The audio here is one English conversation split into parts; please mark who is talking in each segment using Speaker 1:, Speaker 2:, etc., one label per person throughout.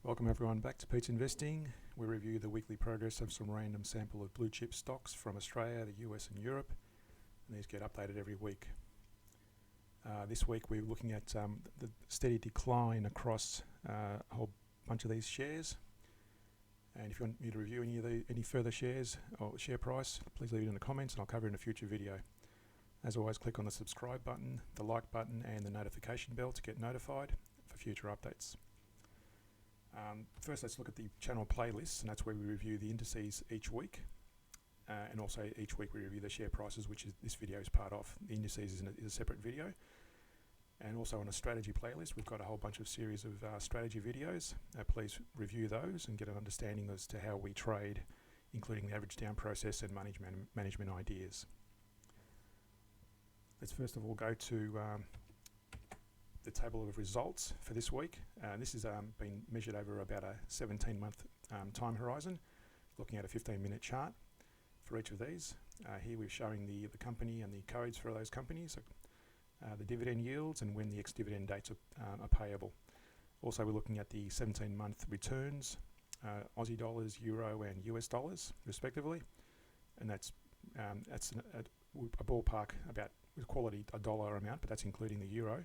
Speaker 1: Welcome everyone back to Pete's Investing. We review the weekly progress of some random sample of blue chip stocks from Australia, the US and Europe, and these get updated every week. This week we're looking at the steady decline across a whole bunch of these shares, and if you want me to review any further shares or share price, please leave it in the comments and I'll cover it in a future video. As always, click on the subscribe button, the like button and the notification bell to get notified for future updates. First, let's look at the channel playlists, and that's where we review the indices each week, and also each week we review the share prices, which is this video is part of. The indices is a separate video, and also on a strategy playlist we've got a whole bunch of series of strategy videos. Please review those and get an understanding as to how we trade, including the average down process and management ideas. Let's first of all go to the table of results for this week. This has been measured over about a 17-month time horizon, looking at a 15-minute chart for each of these. Here we're showing the company and the codes for those companies, the dividend yields and when the ex-dividend dates are payable. Also we're looking at the 17-month returns, Aussie dollars, Euro and US dollars respectively, and that's a ballpark about with quality a dollar amount, but that's including the Euro.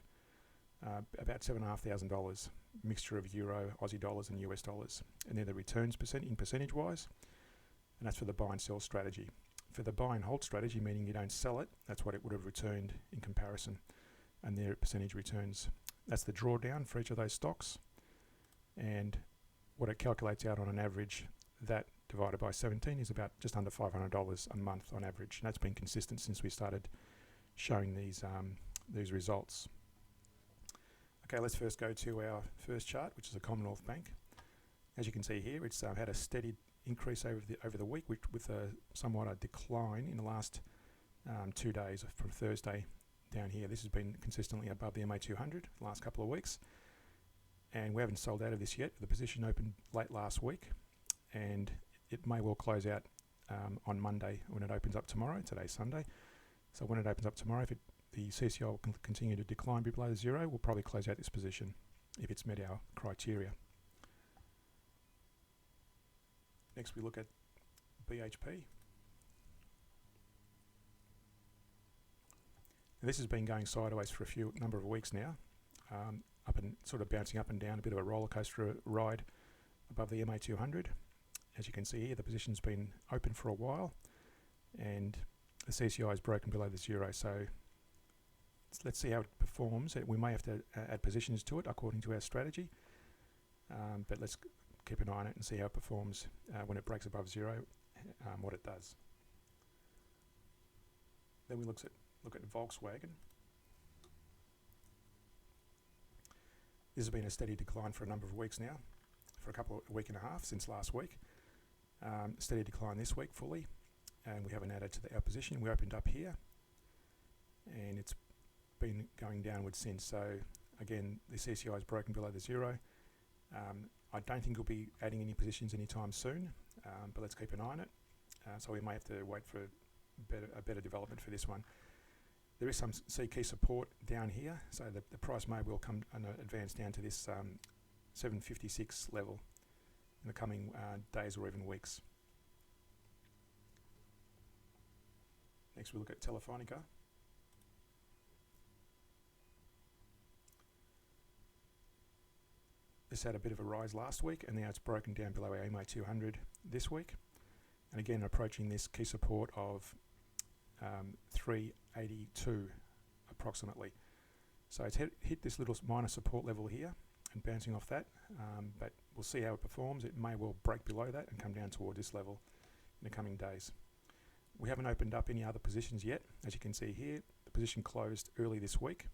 Speaker 1: About $7,500, mixture of Euro, Aussie dollars and US dollars. And they're the returns percentage wise, and that's for the buy and sell strategy. For the buy and hold strategy, meaning you don't sell it, that's what it would have returned in comparison, and their percentage returns. That's the drawdown for each of those stocks, and what it calculates out on an average, that divided by 17 is about just under $500 a month on average, and that's been consistent since we started showing these results. Okay, let's first go to our first chart, which is a Commonwealth Bank. As you can see here, it's had a steady increase over the week, with somewhat a decline in the last 2 days from Thursday down here. This has been consistently above the MA 200 the last couple of weeks, and we haven't sold out of this yet. The position opened late last week, and it may well close out on Monday when it opens up tomorrow. Today's Sunday, so when it opens up tomorrow, if the CCI will continue to decline below zero, we'll probably close out this position if it's met our criteria. Next we look at BHP. Now this has been going sideways for a number of weeks now, up and sort of bouncing up and down, a bit of a roller coaster ride above the MA 200. As you can see here, the position's been open for a while, and the CCI is broken below the zero. So let's see how it performs. We may have to add positions to it according to our strategy, but let's keep an eye on it and see how it performs when it breaks above zero, what it does. Then we look at Volkswagen. This has been a steady decline for a number of weeks now, for a week and a half since last week. Steady decline this week fully, and we haven't added to our position. We opened up here, and it's been going downwards since. So again, the CCI is broken below the zero. I don't think we'll be adding any positions anytime soon, but let's keep an eye on it. So we may have to wait for a better development for this one. There is some key support down here, so the price may well come and advance down to this 756 level in the coming days or even weeks. Next we look at Telefonica. This had a bit of a rise last week, and now it's broken down below our MA 200 this week, and again approaching this key support of 382 approximately. So it's hit this little minor support level here and bouncing off that, but we'll see how it performs. It may well break below that and come down toward this level in the coming days. We haven't opened up any other positions yet. As you can see here, the position closed early this week,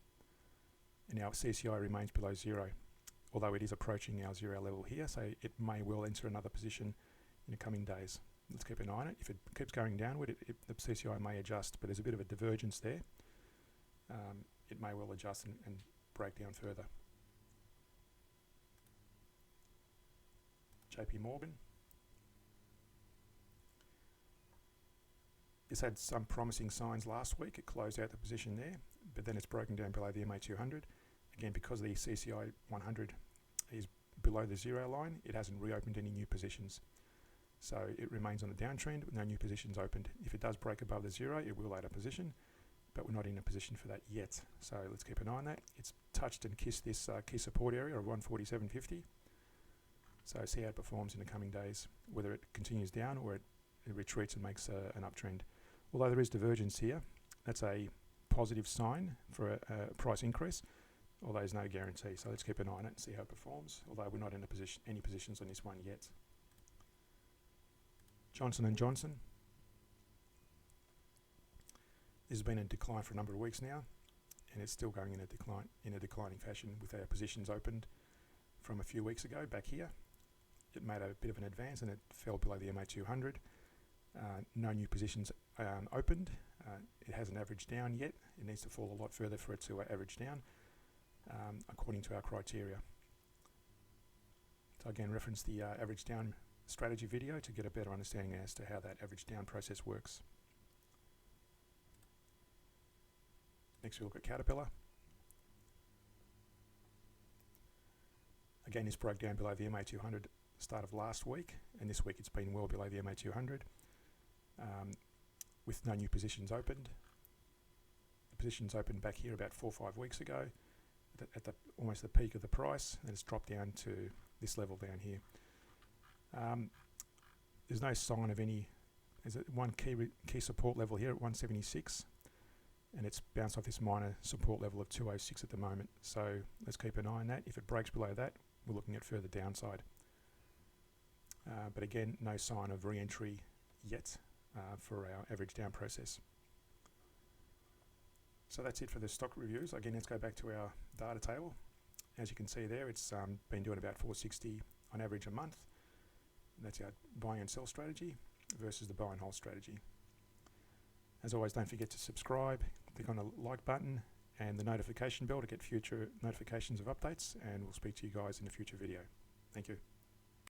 Speaker 1: and our CCI remains below zero, although it is approaching our zero level here, so it may well enter another position in the coming days. Let's keep an eye on it. If it keeps going downward, the CCI may adjust, but there's a bit of a divergence there. It may well adjust and break down further. JPMorgan. This had some promising signs last week. It closed out the position there, but then it's broken down below the MA 200. Again, because the CCI 100 is below the zero line, it hasn't reopened any new positions. So it remains on a downtrend with no new positions opened. If it does break above the zero, it will add a position, but we're not in a position for that yet. So let's keep an eye on that. It's touched and kissed this key support area of 147.50. So see how it performs in the coming days, whether it continues down or it retreats and makes an uptrend. Although there is divergence here, that's a positive sign for a price increase, although there's no guarantee. So let's keep an eye on it and see how it performs, although we're not in any positions on this one yet. Johnson & Johnson. This has been in decline for a number of weeks now, and it's still going in a declining fashion with our positions opened from a few weeks ago back here. It made a bit of an advance and it fell below the MA200. No new positions opened. It hasn't averaged down yet. It needs to fall a lot further for it to average down according to our criteria. So again, reference the average down strategy video to get a better understanding as to how that average down process works. Next we look at Caterpillar. Again, this broke down below the MA200 start of last week, and this week it's been well below the MA200 with no new positions opened. The positions opened back here about 4 or 5 weeks ago at almost the peak of the price, and it's dropped down to this level down here. There's no sign of any. There's one key support level here at 176, and it's bounced off this minor support level of 206 at the moment. So let's keep an eye on that. If it breaks below that, we're looking at further downside. But again, no sign of re-entry yet for our average down process. So that's it for the stock reviews. Again, let's go back to our data table. As you can see there, it's been doing about 460 on average a month. And that's our buy and sell strategy versus the buy and hold strategy. As always, don't forget to subscribe, click on the like button and the notification bell to get future notifications of updates, and we'll speak to you guys in a future video. Thank you.